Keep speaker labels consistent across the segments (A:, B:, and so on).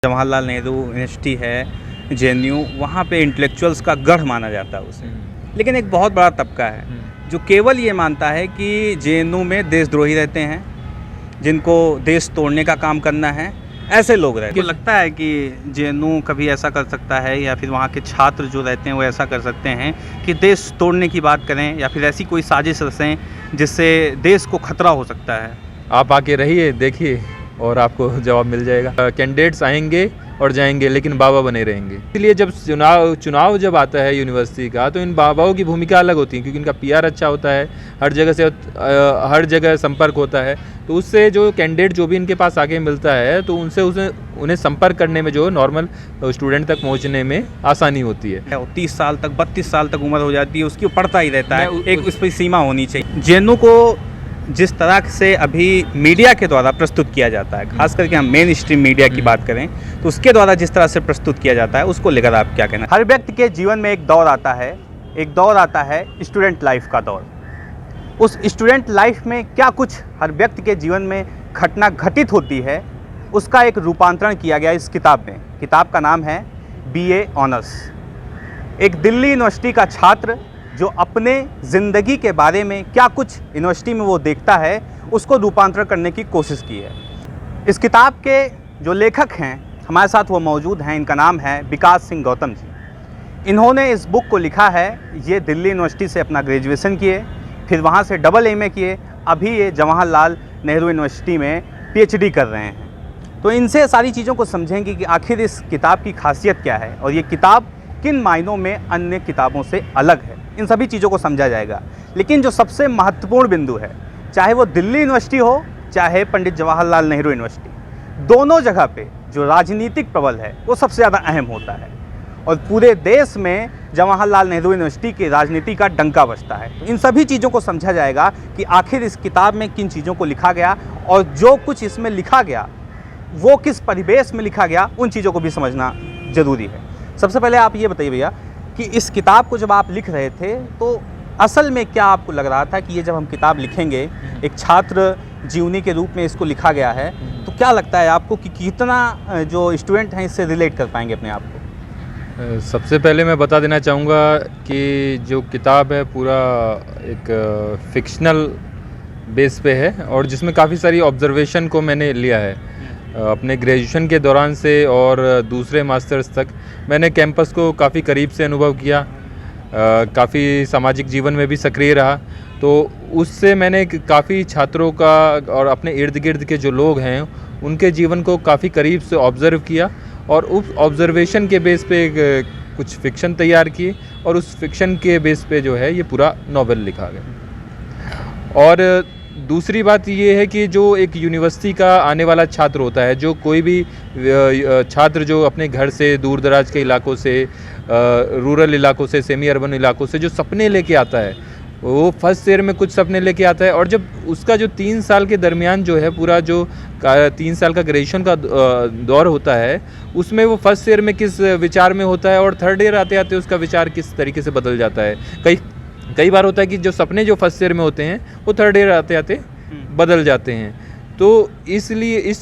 A: Jawaharlal Nehru university है, JNU, वहाँ पे इंटेलेक्चुअल्स का गढ़ माना जाता है उसे। लेकिन एक बहुत बड़ा तबका है जो केवल ये मानता है कि जेएनयू में देशद्रोही रहते हैं, जिनको देश तोड़ने का काम करना है, ऐसे लोग रहते हैं। आपको लगता है कि जेएनयू कभी ऐसा कर सकता है या फिर वहाँ के छात्र जो रहते हैं वो ऐसा कर सकते हैं कि देश तोड़ने की बात करें या फिर ऐसी कोई साजिश रचें जिससे देश को खतरा हो सकता है?
B: आप आके रहिए, देखिए और आपको जवाब मिल जाएगा। कैंडिडेट्स आएंगे और जाएंगे लेकिन बाबा बने रहेंगे। इसलिए जब चुनाव जब आता है यूनिवर्सिटी का, तो इन बाबाओं की भूमिका अलग होती है, क्योंकि इनका पीआर अच्छा होता है, हर जगह संपर्क होता है। तो उससे जो कैंडिडेट जो भी इनके पास आगे मिलता है तो उन्हें संपर्क करने में, जो नॉर्मल स्टूडेंट तक पहुंचने में आसानी होती है।
A: 30 साल तक 32 साल तक उम्र हो जाती है, उसकी पढ़ता ही रहता है। एक उस पर सीमा होनी चाहिए। जेएनयू को जिस तरह से अभी मीडिया के द्वारा प्रस्तुत किया जाता है, खास करके हम मेन स्ट्रीम मीडिया की बात करें तो उसके द्वारा जिस तरह से प्रस्तुत किया जाता है, उसको लेकर आप क्या कहना? हर व्यक्ति के जीवन में एक दौर आता है स्टूडेंट लाइफ का दौर। उस स्टूडेंट लाइफ में क्या कुछ हर व्यक्ति के जीवन में घटना घटित होती है, उसका एक रूपांतरण किया गया इस किताब में। किताब का नाम है BA ऑनर्स। एक दिल्ली यूनिवर्सिटी का छात्र जो अपने ज़िंदगी के बारे में क्या कुछ यूनिवर्सिटी में वो देखता है, उसको रूपांतरण करने की कोशिश की है। इस किताब के जो लेखक हैं हमारे साथ वो मौजूद हैं। इनका नाम है विकास सिंह गौतम जी। इन्होंने इस बुक को लिखा है, ये दिल्ली यूनिवर्सिटी से अपना ग्रेजुएशन किए, फिर वहाँ से AA किए, अभी ये जवाहरलाल नेहरू यूनिवर्सिटी में PhD कर रहे हैं। तो इनसे सारी चीज़ों को समझेंगे कि आखिर इस किताब की खासियत क्या है और ये किताब किन मायनों में अन्य किताबों से अलग है। इन सभी चीज़ों को समझा जाएगा। लेकिन जो सबसे महत्वपूर्ण बिंदु है, चाहे वो दिल्ली यूनिवर्सिटी हो चाहे पंडित जवाहरलाल नेहरू यूनिवर्सिटी, दोनों जगह पे जो राजनीतिक प्रबल है वो सबसे ज़्यादा अहम होता है और पूरे देश में जवाहरलाल नेहरू यूनिवर्सिटी की राजनीति का डंका बजता है। इन सभी चीज़ों को समझा जाएगा कि आखिर इस किताब में किन चीज़ों को लिखा गया और जो कुछ इसमें लिखा गया वो किस परिवेश में लिखा गया, उन चीज़ों को भी समझना ज़रूरी है। सबसे पहले आप ये बताइए भैया कि इस किताब को जब आप लिख रहे थे तो असल में क्या आपको लग रहा था कि ये जब हम किताब लिखेंगे, एक छात्र जीवनी के रूप में इसको लिखा गया है, तो क्या लगता है आपको कि कितना जो स्टूडेंट हैं इससे रिलेट कर पाएंगे अपने आप को?
B: सबसे पहले मैं बता देना चाहूँगा कि जो किताब है पूरा एक फिक्शनल बेस पे है और जिसमें काफ़ी सारी ऑब्जर्वेशन को मैंने लिया है अपने ग्रेजुएशन के दौरान से और दूसरे मास्टर्स तक। मैंने कैंपस को काफ़ी करीब से अनुभव किया, काफ़ी सामाजिक जीवन में भी सक्रिय रहा, तो उससे मैंने काफ़ी छात्रों का और अपने इर्द गिर्द के जो लोग हैं उनके जीवन को काफ़ी करीब से ऑब्ज़र्व किया और उस ऑब्ज़र्वेशन के बेस पे कुछ फिक्शन तैयार किए और उस फिक्शन के बेस पे जो है ये पूरा नॉवेल लिखा गया। और दूसरी बात ये है कि जो एक यूनिवर्सिटी का आने वाला छात्र होता है, जो कोई भी छात्र जो अपने घर से दूर दराज के इलाकों से, रूरल इलाकों से, सेमी अर्बन इलाकों से जो सपने लेके आता है, वो फर्स्ट ईयर में कुछ सपने लेके आता है और जब उसका जो 3 साल के दरमियान जो है पूरा जो 3 साल का ग्रेजुएशन का दौर होता है, उसमें वो फर्स्ट ईयर में किस विचार में होता है और थर्ड ईयर आते आते उसका विचार किस तरीके से बदल जाता है। कई बार होता है कि जो सपने जो फर्स्ट ईयर में होते हैं वो थर्ड ईयर आते आते बदल जाते हैं। तो इसलिए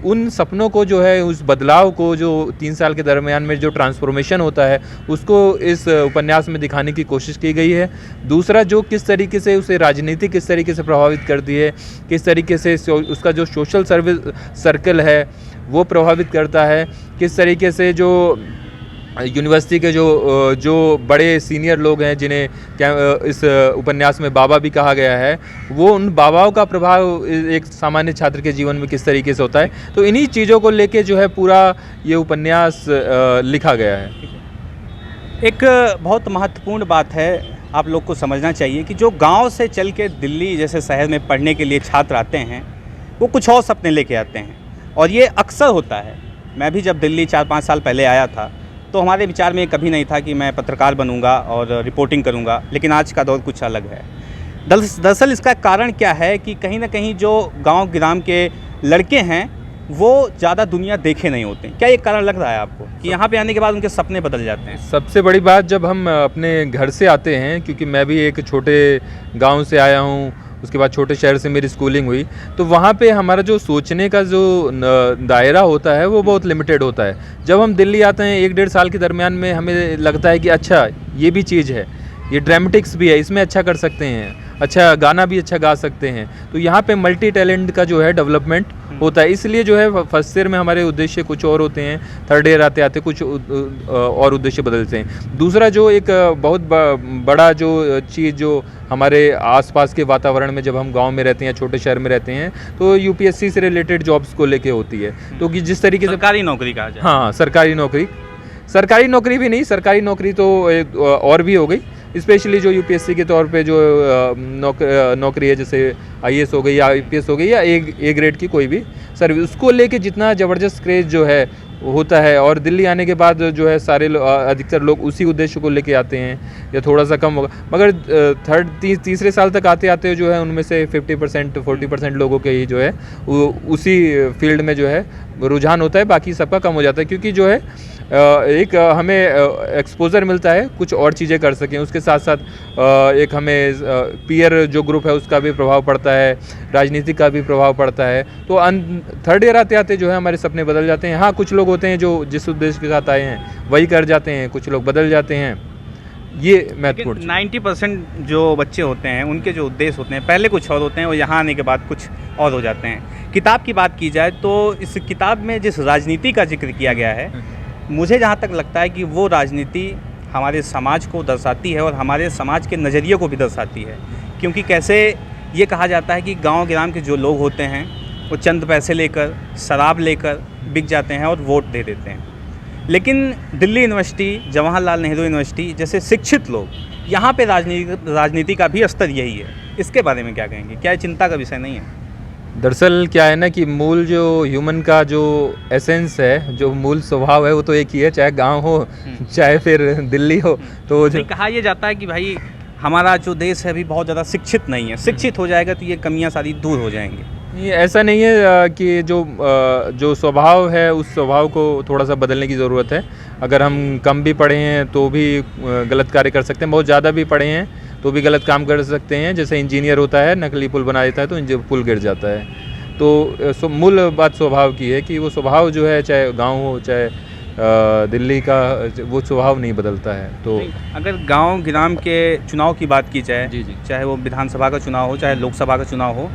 B: उन सपनों को जो है, उस बदलाव को जो 3 साल के दरमियान में जो ट्रांसफॉर्मेशन होता है, उसको इस उपन्यास में दिखाने की कोशिश की गई है। दूसरा, जो किस तरीके से उसे राजनीति किस तरीके से प्रभावित करती है, किस तरीके से उसका जो सोशल सर्विस सर्कल है वो प्रभावित करता है, किस तरीके से जो यूनिवर्सिटी के जो बड़े सीनियर लोग हैं जिन्हें इस उपन्यास में बाबा भी कहा गया है, वो उन बाबाओं का प्रभाव एक सामान्य छात्र के जीवन में किस तरीके से होता है, तो इन्हीं चीज़ों को लेके जो है पूरा ये उपन्यास लिखा गया है।
A: एक बहुत महत्वपूर्ण बात है, आप लोग को समझना चाहिए कि जो गांव से चल के दिल्ली जैसे शहर में पढ़ने के लिए छात्र आते हैं वो कुछ और सपने लेके आते हैं और ये अक्सर होता है। मैं भी जब दिल्ली 4-5 साल पहले आया था तो हमारे विचार में कभी नहीं था कि मैं पत्रकार बनूंगा और रिपोर्टिंग करूंगा, लेकिन आज का दौर कुछ अलग है। दरअसल इसका कारण क्या है कि कहीं ना कहीं जो गांव गिराम के लड़के हैं वो ज़्यादा दुनिया देखे नहीं होते। क्या ये कारण लग रहा है आपको कि यहाँ पे आने के बाद उनके सपने बदल जाते हैं?
B: सबसे बड़ी बात, जब हम अपने घर से आते हैं, क्योंकि मैं भी एक छोटे गांव से आया हूँ उसके बाद छोटे शहर से मेरी स्कूलिंग हुई, तो वहाँ पे हमारा जो सोचने का जो दायरा होता है वो बहुत लिमिटेड होता है। जब हम दिल्ली आते हैं 1-1.5 साल के दरमियान में हमें लगता है कि अच्छा ये भी चीज़ है, ये ड्रामेटिक्स भी है, इसमें अच्छा कर सकते हैं, अच्छा गाना भी अच्छा गा सकते हैं। तो यहाँ पे मल्टी टैलेंट का जो है डेवलपमेंट होता है। इसलिए जो है फर्स्ट ईयर में हमारे उद्देश्य कुछ और होते हैं, थर्ड ईयर आते आते कुछ और उद्देश्य बदलते हैं। दूसरा जो एक बहुत बड़ा जो चीज़ जो हमारे आसपास के वातावरण में, जब हम गांव में रहते हैं या छोटे शहर में रहते हैं, तो यूपीएससी से रिलेटेड जॉब्स को लेके होती है। तो कि जिस तरीके से
A: सरकारी नौकरी कहा जाए,
B: हाँ सरकारी नौकरी भी नहीं, सरकारी नौकरी तो और भी हो गई, स्पेशली जो यूपीएससी के तौर पे जो नौकरी है, जैसे आईएएस हो गई या आईपीएस हो गई या ए ग्रेड की कोई भी सर्विस, उसको लेके जितना ज़बरदस्त क्रेज जो है होता है। और दिल्ली आने के बाद जो है सारे अधिकतर लोग उसी उद्देश्य को लेके आते हैं, या थोड़ा सा कम होगा, मगर तीसरे साल तक आते आते जो है उनमें से 50% 40% लोगों के ही जो है उसी फील्ड में जो है रुझान होता है, बाकी सबका कम हो जाता है। क्योंकि जो है एक हमें एक्सपोजर मिलता है, कुछ और चीज़ें कर सकें, उसके साथ साथ एक हमें पीयर जो ग्रुप है उसका भी प्रभाव पड़ता है, राजनीति का भी प्रभाव पड़ता है। तो थर्ड ईयर आते आते जो है हमारे सपने बदल जाते हैं। हाँ, कुछ लोग होते हैं जो जिस उद्देश्य के साथ आए हैं वही कर जाते हैं, कुछ लोग बदल जाते हैं, ये महत्वपूर्ण।
A: 90% जो बच्चे होते हैं उनके जो उद्देश्य होते हैं पहले कुछ और होते हैं, और यहाँ आने के बाद कुछ और हो जाते हैं। किताब की बात की जाए तो इस किताब में जिस राजनीति का जिक्र किया गया है, मुझे जहाँ तक लगता है कि वो राजनीति हमारे समाज को दर्शाती है और हमारे समाज के नज़रिए को भी दर्शाती है। क्योंकि कैसे ये कहा जाता है कि गांव ग्राम के जो लोग होते हैं वो चंद पैसे लेकर, शराब लेकर बिक जाते हैं और वोट दे देते हैं। लेकिन दिल्ली यूनिवर्सिटी, जवाहरलाल नेहरू यूनिवर्सिटी जैसे शिक्षित लोग, यहाँ पे राजनीति का भी स्तर यही है। इसके बारे में क्या कहेंगे? क्या ये चिंता का विषय नहीं है?
B: दरअसल क्या है ना कि मूल जो ह्यूमन का जो एसेंस है, जो मूल स्वभाव है, वो तो एक ही है, चाहे गांव हो चाहे फिर दिल्ली हो। तो जो
A: कहा यह जाता है कि भाई हमारा जो देश है अभी बहुत ज़्यादा शिक्षित नहीं है, शिक्षित हो जाएगा तो ये कमियां सारी दूर हो जाएंगी।
B: ये ऐसा नहीं है कि जो स्वभाव है उस स्वभाव को थोड़ा सा बदलने की ज़रूरत है। अगर हम कम भी पढ़े हैं तो भी गलत कार्य कर सकते हैं, बहुत ज़्यादा भी पढ़े हैं तो भी गलत काम कर सकते हैं। जैसे इंजीनियर होता है, नकली पुल बना देता है तो पुल गिर जाता है। तो मूल बात स्वभाव की है कि वो स्वभाव जो है, चाहे गांव हो चाहे दिल्ली का, वो स्वभाव नहीं बदलता है। तो
A: अगर गांव ग्राम के चुनाव की बात की जाए,
B: जी,
A: चाहे वो विधानसभा का चुनाव हो चाहे लोकसभा का चुनाव हो,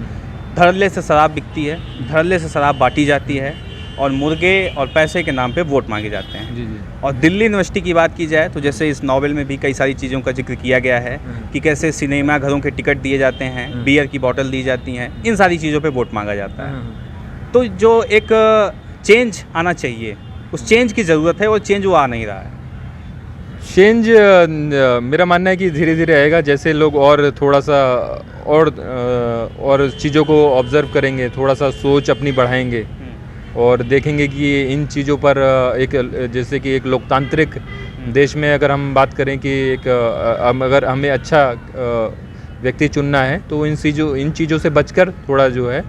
A: धड़ल्ले से शराब बिकती है, धड़ल्ले से शराब बांटी जाती है और मुर्गे और पैसे के नाम पे वोट मांगे जाते हैं।
B: जी।
A: और दिल्ली यूनिवर्सिटी की बात की जाए तो जैसे इस नॉवेल में भी कई सारी चीज़ों का जिक्र किया गया है कि कैसे सिनेमा घरों के टिकट दिए जाते हैं, बियर की बोतल दी जाती हैं, इन सारी चीज़ों पे वोट मांगा जाता है। तो जो एक चेंज आना चाहिए, उस चेंज की ज़रूरत है और चेंज वो आ नहीं रहा है।
B: चेंज मेरा मानना है कि धीरे धीरे आएगा। जैसे लोग और थोड़ा सा और चीज़ों को ऑब्जर्व करेंगे, थोड़ा सा सोच अपनी बढ़ाएंगे और देखेंगे कि इन चीज़ों पर एक, जैसे कि एक लोकतांत्रिक देश में अगर हम बात करें कि एक अगर हमें अच्छा व्यक्ति चुनना है तो इन चीज़ों से बचकर थोड़ा जो है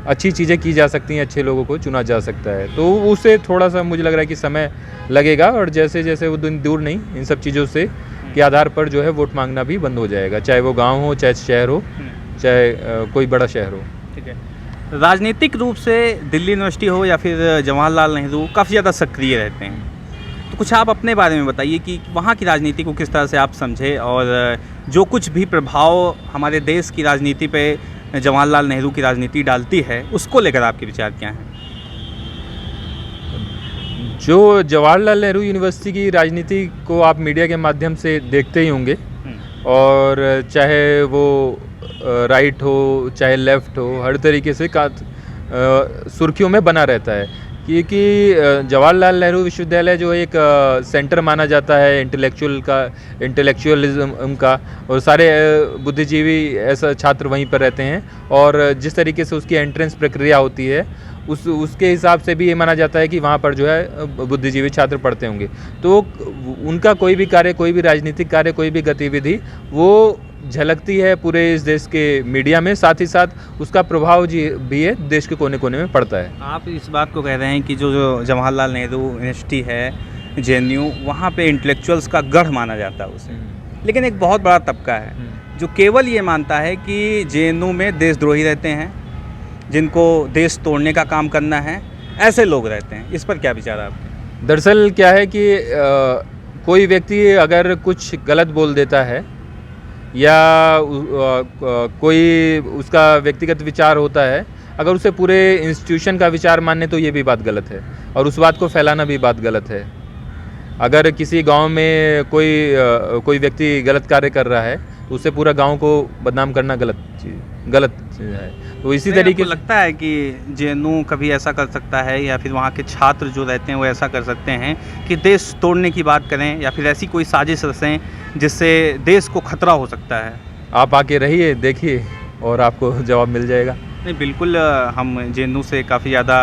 B: अच्छी चीज़ें की जा सकती हैं, अच्छे लोगों को चुना जा सकता है। तो उसे थोड़ा सा मुझे लग रहा है कि समय लगेगा और जैसे जैसे वो दिन दूर नहीं, इन सब चीज़ों से के आधार पर जो है वोट मांगना भी बंद हो जाएगा, चाहे वो गाँव हो, चाहे शहर हो, चाहे कोई बड़ा शहर हो।
A: ठीक है। राजनीतिक रूप से दिल्ली यूनिवर्सिटी हो या फिर जवाहरलाल नेहरू काफ़ी ज़्यादा सक्रिय रहते हैं, तो कुछ आप अपने बारे में बताइए कि वहाँ की राजनीति को किस तरह से आप समझे और जो कुछ भी प्रभाव हमारे देश की राजनीति पे जवाहरलाल नेहरू की राजनीति डालती है, उसको लेकर आपके विचार क्या हैं?
B: जो जवाहरलाल नेहरू यूनिवर्सिटी की राजनीति को आप मीडिया के माध्यम से देखते ही होंगे, और चाहे वो राइट हो चाहे लेफ़्ट हो, हर तरीके से सुर्खियों में बना रहता है। क्योंकि जवाहरलाल नेहरू विश्वविद्यालय जो एक सेंटर माना जाता है इंटेलेक्चुअलिज्म का, और सारे बुद्धिजीवी ऐसा छात्र वहीं पर रहते हैं, और जिस तरीके से उसकी एंट्रेंस प्रक्रिया होती है उसके हिसाब से भी ये माना जाता है कि वहाँ पर जो है बुद्धिजीवी छात्र पढ़ते होंगे। तो उनका कोई भी कार्य, कोई भी राजनीतिक कार्य, कोई भी गतिविधि वो झलकती है पूरे इस देश के मीडिया में, साथ ही साथ उसका प्रभाव भी है देश के कोने कोने में पड़ता है।
A: आप इस बात को कह रहे हैं कि जो जवाहरलाल नेहरू यूनिवर्सिटी है, JNU, वहाँ पे इंटेलेक्चुअल्स का गढ़ माना जाता है उसे, लेकिन एक बहुत बड़ा तबका है जो केवल ये मानता है कि जेएनयू में देशद्रोही रहते हैं, जिनको देश तोड़ने का काम करना है, ऐसे लोग रहते हैं। इस पर क्या विचार है आपके?
B: दरअसल क्या है कि कोई व्यक्ति अगर कुछ गलत बोल देता है या कोई उसका व्यक्तिगत विचार होता है, अगर उसे पूरे इंस्टीट्यूशन का विचार माने तो ये भी बात गलत है और उस बात को फैलाना भी बात गलत है। अगर किसी गांव में कोई व्यक्ति गलत कार्य कर रहा है तो उससे पूरा गांव को बदनाम करना गलत चीज़ है। तो इसी तरीके
A: से लगता है कि जेएनयू कभी ऐसा कर सकता है या फिर वहाँ के छात्र जो रहते हैं वो ऐसा कर सकते हैं कि देश तोड़ने की बात करें या फिर ऐसी कोई साजिश रचें जिससे देश को खतरा हो सकता है?
B: आप आके रहिए, देखिए और आपको जवाब मिल जाएगा।
A: नहीं, बिल्कुल हम जेएनयू से काफ़ी ज़्यादा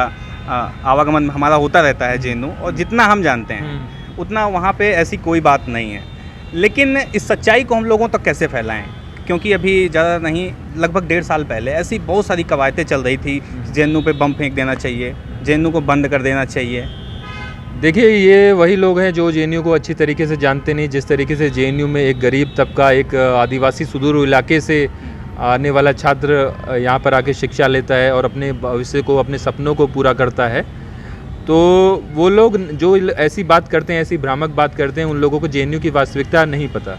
A: आवागमन हमारा होता रहता है जेएनयू, और जितना हम जानते हैं उतना वहाँ पे ऐसी कोई बात नहीं है। लेकिन इस सच्चाई को हम लोगों तक कैसे फैलाएं? क्योंकि अभी ज़्यादा नहीं, लगभग 1.5 साल पहले ऐसी बहुत सारी कवायतें चल रही थी, जेएनयू पे बम फेंक देना चाहिए, जेएनयू को बंद कर देना चाहिए।
B: देखिए, ये वही लोग हैं जो जेएनयू को अच्छी तरीके से जानते नहीं। जिस तरीके से जेएनयू में एक गरीब तबका, एक आदिवासी सुदूर इलाके से आने वाला छात्र यहाँ पर आके शिक्षा लेता है और अपने भविष्य को, अपने सपनों को पूरा करता है, तो वो लोग जो ऐसी बात करते हैं, ऐसी भ्रामक बात करते हैं, उन लोगों को जेएनयू की वास्तविकता नहीं पता।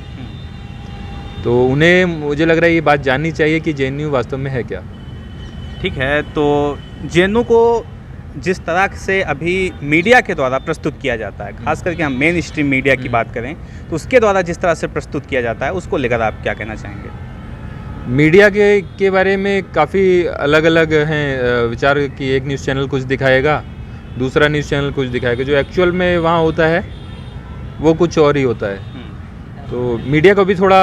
B: तो उन्हें, मुझे लग रहा है, ये बात जाननी चाहिए कि जेएनयू वास्तव में है क्या।
A: ठीक है, तो जेएनयू को जिस तरह से अभी मीडिया के द्वारा प्रस्तुत किया जाता है, खास करके हम मेन स्ट्रीम मीडिया की बात करें तो उसके द्वारा जिस तरह से प्रस्तुत किया जाता है, उसको लेकर आप क्या कहना चाहेंगे?
B: मीडिया के बारे में काफ़ी अलग अलग हैं विचार कि एक न्यूज़ चैनल कुछ दिखाएगा, दूसरा न्यूज़ चैनल कुछ दिखाएगा। जो एक्चुअल में वहाँ होता है वो कुछ और ही होता है। तो मीडिया को भी थोड़ा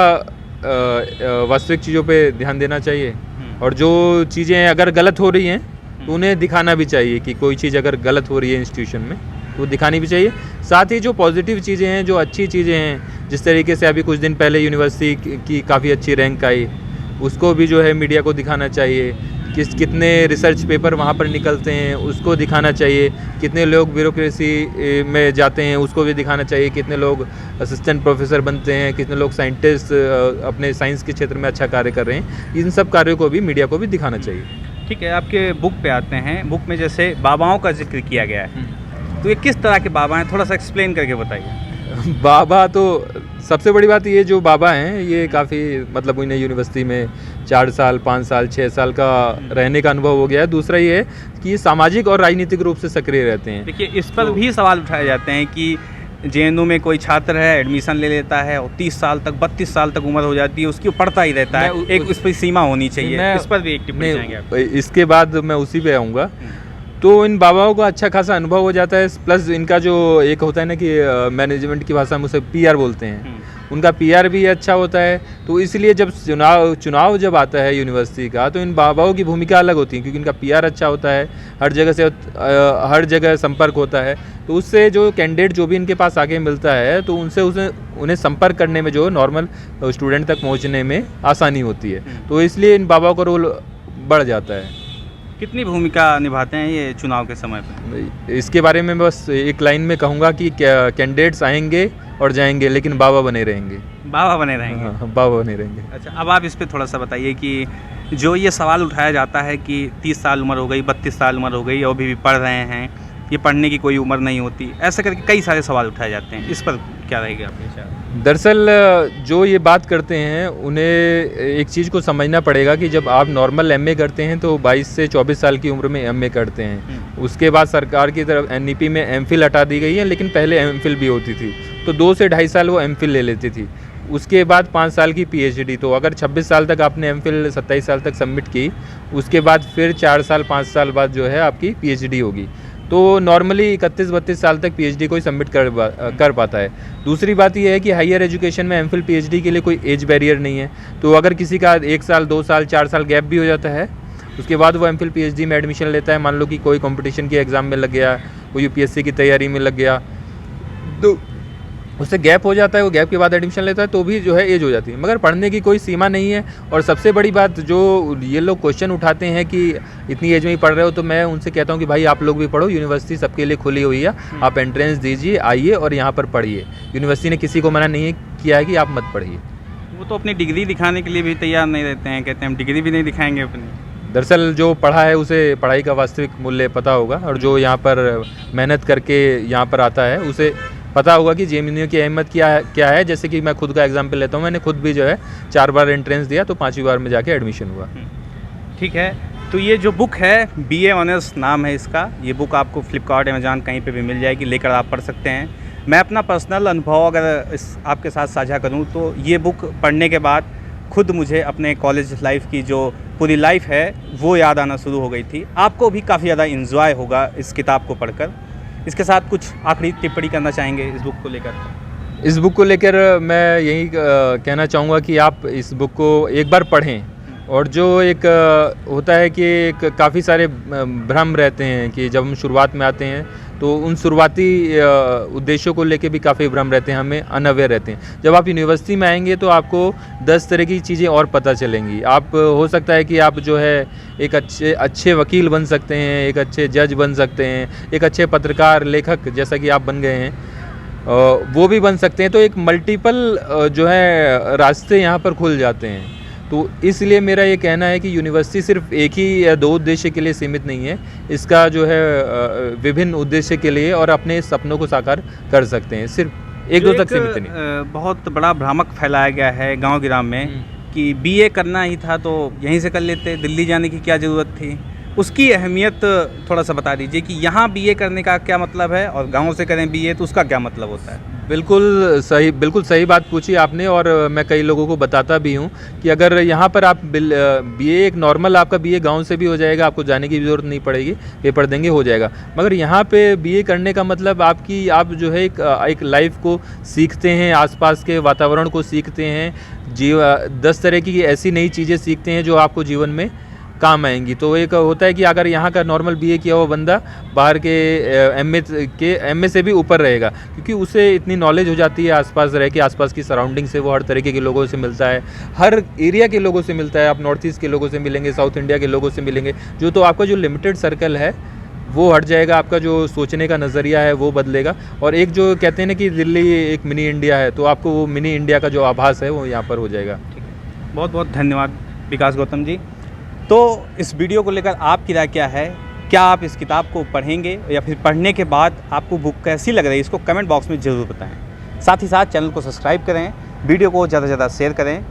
B: वास्तविक चीज़ों पे ध्यान देना चाहिए, और जो चीज़ें अगर गलत हो रही हैं तो उन्हें दिखाना भी चाहिए कि कोई चीज़ अगर गलत हो रही है इंस्टीट्यूशन में तो दिखानी भी चाहिए। साथ ही जो पॉजिटिव चीज़ें हैं, जो अच्छी चीज़ें हैं, जिस तरीके से अभी कुछ दिन पहले यूनिवर्सिटी की काफ़ी अच्छी रैंक आई, उसको भी जो है मीडिया को दिखाना चाहिए। कितने रिसर्च पेपर वहाँ पर निकलते हैं उसको दिखाना चाहिए, कितने लोग ब्यूरोक्रेसी में जाते हैं उसको भी दिखाना चाहिए, कितने लोग असिस्टेंट प्रोफेसर बनते हैं, कितने लोग साइंटिस्ट अपने साइंस के क्षेत्र में अच्छा कार्य कर रहे हैं। इन सब कार्यों को भी मीडिया को भी दिखाना चाहिए।
A: ठीक है, आपके बुक पे आते हैं। बुक में जैसे बाबाओं का जिक्र किया गया है, तो ये किस तरह के बाबा हैं, थोड़ा सा एक्सप्लेन करके बताइए।
B: बाबा तो सबसे बड़ी बात ये, जो बाबा हैं ये काफ़ी, मतलब उन्हें यूनिवर्सिटी में 4 साल 5 साल 6 साल का रहने का अनुभव हो गया है। दूसरा ये है कि सामाजिक और राजनीतिक रूप से सक्रिय रहते हैं।
A: देखिए, इस पर भी सवाल उठाए जाते हैं कि जेएनयू में कोई छात्र है, एडमिशन ले लेता है और 30 साल तक 32 साल तक उम्र हो जाती है, उसकी पढ़ता ही रहता है, एक उस पर सीमा होनी चाहिए। इस पर भी एक टिप्पणी चाहेंगे आप?
B: इसके बाद मैं उसी पे आऊँगा। तो इन बाबाओं का अच्छा खासा अनुभव हो जाता है, प्लस इनका जो एक होता है ना कि मैनेजमेंट की भाषा में उसे पीआर बोलते हैं, उनका पीआर भी अच्छा होता है। तो इसलिए जब चुनाव जब आता है यूनिवर्सिटी का, तो इन बाबाओं की भूमिका अलग होती है, क्योंकि इनका पीआर अच्छा होता है, हर जगह संपर्क होता है। तो उससे जो कैंडिडेट जो भी इनके पास आगे मिलता है, तो उन्हें संपर्क करने में, जो नॉर्मल स्टूडेंट तक पहुँचने में आसानी होती है। तो इसलिए इन बाबाओं का रोल बढ़ जाता है।
A: कितनी भूमिका निभाते हैं ये चुनाव के समय पर?
B: इसके बारे में बस एक लाइन में कहूँगा कि कैंडिडेट्स आएंगे और जाएंगे, लेकिन बाबा बने रहेंगे।
A: बाबा बने रहेंगे?
B: हाँ, बाबा बने रहेंगे।
A: अच्छा, अब आप इस पे थोड़ा सा बताइए कि जो ये सवाल उठाया जाता है कि 30 साल उम्र हो गई, 32 साल उम्र हो गई और अभी भी पढ़ रहे हैं, ये पढ़ने की कोई उम्र नहीं होती, ऐसा करके कई सारे सवाल उठाए जाते हैं। इस पर क्या रहेगा आपके विचार?
B: दरअसल जो ये बात करते हैं उन्हें एक चीज़ को समझना पड़ेगा कि जब आप नॉर्मल एमए करते हैं तो 22 से 24 साल की उम्र में एमए करते हैं। उसके बाद सरकार की तरफ एनईपी में एमफिल हटा दी गई है, लेकिन पहले एमफिल भी होती थी, तो 2 से 2.5 साल वो एमफिल ले लेती थी। उसके बाद 5 साल की पीएचडी। तो अगर 26 साल तक आपने एमफिल 27 साल तक सबमिट की, उसके बाद फिर 4 साल 5 साल बाद जो है आपकी पीएचडी होगी। तो नॉर्मली 31-32 साल तक पीएचडी कोई सबमिट कर पाता है। दूसरी बात यह है कि हायर एजुकेशन में एमफिल पीएचडी के लिए कोई एज बैरियर नहीं है। तो अगर किसी का 1 साल 2 साल 4 साल गैप भी हो जाता है, उसके बाद वो एमफिल पीएचडी में एडमिशन लेता है। मान लो कि कोई कंपटीशन के एग्ज़ाम में लग गया, कोई यूपीएससी की तैयारी में लग गया, तो उससे गैप हो जाता है, वो गैप के बाद एडमिशन लेता है, तो भी जो है एज हो जाती है। मगर पढ़ने की कोई सीमा नहीं है। और सबसे बड़ी बात, जो ये लोग क्वेश्चन उठाते हैं कि इतनी एज में ही पढ़ रहे हो, तो मैं उनसे कहता हूँ कि भाई आप लोग भी पढ़ो, यूनिवर्सिटी सबके लिए खुली हुई है, आप एंट्रेंस दीजिए, आइए और यहाँ पर पढ़िए। यूनिवर्सिटी ने किसी को मना नहीं किया है कि आप मत पढ़िए।
A: वो तो अपनी डिग्री दिखाने के लिए भी तैयार नहीं रहते हैं, कहते हैं हम डिग्री भी नहीं दिखाएंगे अपनी।
B: दरअसल जो पढ़ा है उसे पढ़ाई का वास्तविक मूल्य पता होगा, और जो यहाँ पर मेहनत करके यहाँ पर आता है उसे पता होगा कि जेएमयू की अहमियत क्या है। जैसे कि मैं खुद का एग्जांपल लेता हूँ, मैंने खुद भी जो है 4 बार एंट्रेंस दिया, तो 5वीं बार में जाके एडमिशन हुआ।
A: ठीक है, तो ये जो बुक है BA ऑनर्स नाम है इसका, ये बुक आपको फ्लिपकार्ट, अमेज़ॉन कहीं पे भी मिल जाएगी, लेकर आप पढ़ सकते हैं। मैं अपना पर्सनल अनुभव अगर आपके साथ साझा करूं तो ये बुक पढ़ने के बाद खुद मुझे अपने कॉलेज लाइफ की जो पूरी लाइफ है वो याद आना शुरू हो गई थी। आपको भी काफ़ी ज़्यादा इन्जॉय होगा इस किताब को पढ़कर। इसके साथ कुछ आखिरी टिप्पणी करना चाहेंगे इस बुक को लेकर?
B: इस बुक को लेकर मैं यही कहना चाहूँगा कि आप इस बुक को एक बार पढ़ें, और जो एक होता है कि एक काफ़ी सारे भ्रम रहते हैं कि जब हम शुरुआत में आते हैं तो उन शुरुआती उद्देश्यों को लेके भी काफ़ी भ्रम रहते हैं, हमें अनअवेयर रहते हैं। जब आप यूनिवर्सिटी में आएंगे तो आपको 10 तरह की चीज़ें और पता चलेंगी। आप हो सकता है कि आप जो है एक अच्छे वकील बन सकते हैं, एक अच्छे जज बन सकते हैं, एक अच्छे पत्रकार लेखक जैसा कि आप बन गए हैं वो भी बन सकते हैं। तो एक मल्टीपल जो है रास्ते यहाँ पर खुल जाते हैं। तो इसलिए मेरा ये कहना है कि यूनिवर्सिटी सिर्फ एक ही या 2 उद्देश्य के लिए सीमित नहीं है, इसका जो है विभिन्न उद्देश्य के लिए और अपने सपनों को साकार कर सकते हैं, सिर्फ 1-2 तक सीमित नहीं।
A: बहुत बड़ा भ्रामक फैलाया गया है गांव गिराम में कि BA करना ही था तो यहीं से कर लेते, दिल्ली जाने की क्या ज़रूरत थी। उसकी अहमियत थोड़ा सा बता दीजिए कि यहाँ BA करने का क्या मतलब है और गाँव से करें BA तो उसका क्या मतलब होता है?
B: बिल्कुल सही बात पूछी आपने, और मैं कई लोगों को बताता भी हूँ कि अगर यहाँ पर आप BA एक नॉर्मल आपका BA गांव से भी हो जाएगा, आपको जाने की ज़रूरत नहीं पड़ेगी, पेपर देंगे हो जाएगा। मगर यहाँ पे BA करने का मतलब आप जो है एक लाइफ को सीखते हैं, आसपास के वातावरण को सीखते हैं, 10 तरह की ऐसी नई चीज़ें सीखते हैं जो आपको जीवन में काम आएंगी। तो एक होता है कि अगर यहाँ का नॉर्मल BA किया हुआ बंदा बाहर के MA से भी ऊपर रहेगा, क्योंकि उसे इतनी नॉलेज हो जाती है आसपास रह के, आसपास की सराउंडिंग से वो हर तरीके के लोगों से मिलता है, हर एरिया के लोगों से मिलता है। आप नॉर्थ ईस्ट के लोगों से मिलेंगे, साउथ इंडिया के लोगों से मिलेंगे, तो आपका जो लिमिटेड सर्कल है वो हट जाएगा, आपका जो सोचने का नज़रिया है वो बदलेगा। और एक जो कहते हैं ना कि दिल्ली एक मिनी इंडिया है, तो आपको वो मिनी इंडिया का जो आभास है वो यहाँ पर हो जाएगा।
A: ठीक है, बहुत बहुत धन्यवाद विकास गौतम जी। तो इस वीडियो को लेकर आपकी राय क्या है? क्या आप इस किताब को पढ़ेंगे या फिर पढ़ने के बाद आपको बुक कैसी लग रही है, इसको कमेंट बॉक्स में ज़रूर बताएं। साथ ही साथ चैनल को सब्सक्राइब करें, वीडियो को ज़्यादा से ज़्यादा शेयर करें।